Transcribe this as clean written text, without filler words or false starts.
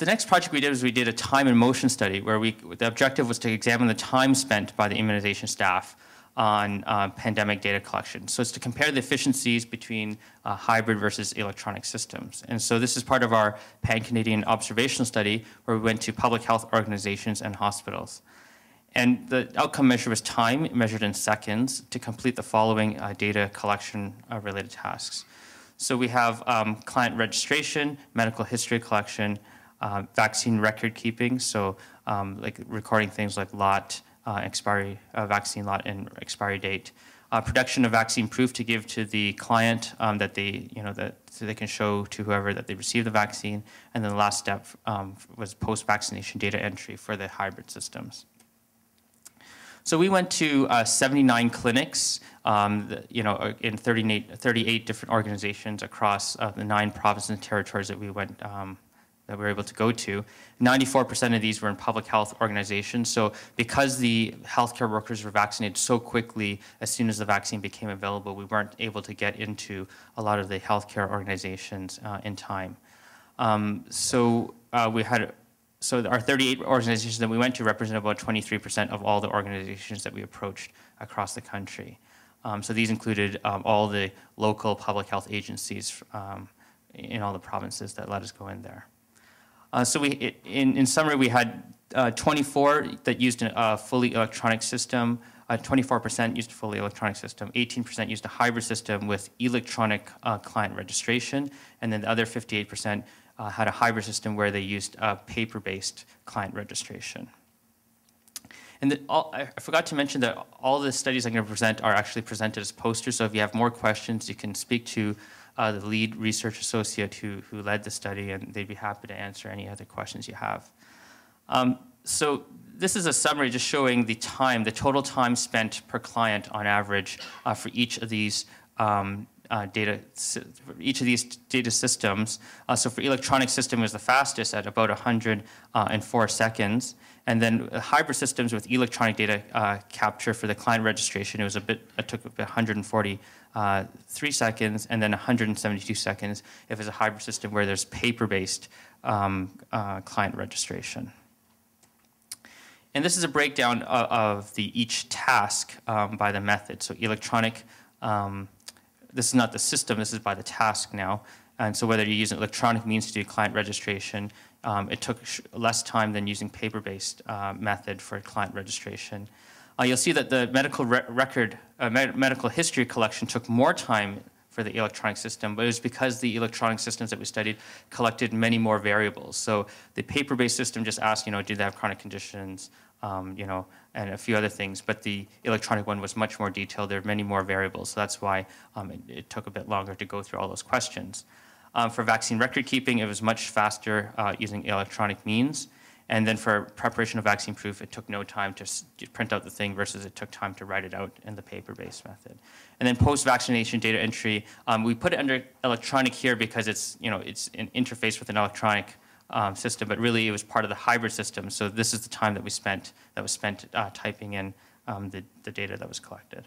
the next project we did was we did a time and motion study where the objective was to examine the time spent by the immunization staff on pandemic data collection. So it's to compare the efficiencies between hybrid versus electronic systems. And so this is part of our pan-Canadian observational study where we went to public health organizations and hospitals. And the outcome measure was time measured in seconds to complete the following data collection related tasks. So we have client registration, medical history collection, vaccine record keeping, so like recording things like lot, expiry, vaccine lot and expiry date, production of vaccine proof to give to the client that they, so they can show to whoever that they received the vaccine, and then the last step was post-vaccination data entry for the hybrid systems. So we went to 79 clinics, in 38 different organizations across the 9 provinces and territories that we went, that we were able to go to. 94% of these were in public health organizations. So because the healthcare workers were vaccinated so quickly, as soon as the vaccine became available, we weren't able to get into a lot of the healthcare organizations in time. So our 38 organizations that we went to represent about 23% of all the organizations that we approached across the country. So these included all the local public health agencies in all the provinces that let us go in there. So in summary, we had 24 that used a fully electronic system, 24% used a fully electronic system, 18% used a hybrid system with electronic client registration, and then the other 58% had a hybrid system where they used paper-based client registration. And I forgot to mention that all the studies I'm going to present are actually presented as posters, so if you have more questions, you can speak to the lead research associate who led the study, and they'd be happy to answer any other questions you have. So this is a summary just showing the total time spent per client on average for each of these data systems. So for electronic system, it was the fastest at about 104 seconds. And then hybrid systems with electronic data capture for the client registration, it took about 143 seconds, and then 172 seconds if it's a hybrid system where there's paper-based client registration. And this is a breakdown of each task by the method. So electronic, this is not the system, this is by the task now. And so whether you use an electronic means to do client registration, it took less time than using paper-based method for client registration. You'll see that the medical history collection took more time for the electronic system, but it was because the electronic systems that we studied collected many more variables. So the paper-based system just asked, do they have chronic conditions, and a few other things, but the electronic one was much more detailed. There are many more variables, so that's why it took a bit longer to go through all those questions. For vaccine record keeping, it was much faster using electronic means. And then for preparation of vaccine proof, it took no time to print out the thing versus it took time to write it out in the paper-based method. And then post-vaccination data entry, we put it under electronic here because it's an interface with an electronic system, but really it was part of the hybrid system. So this is the time that was spent typing in the data that was collected.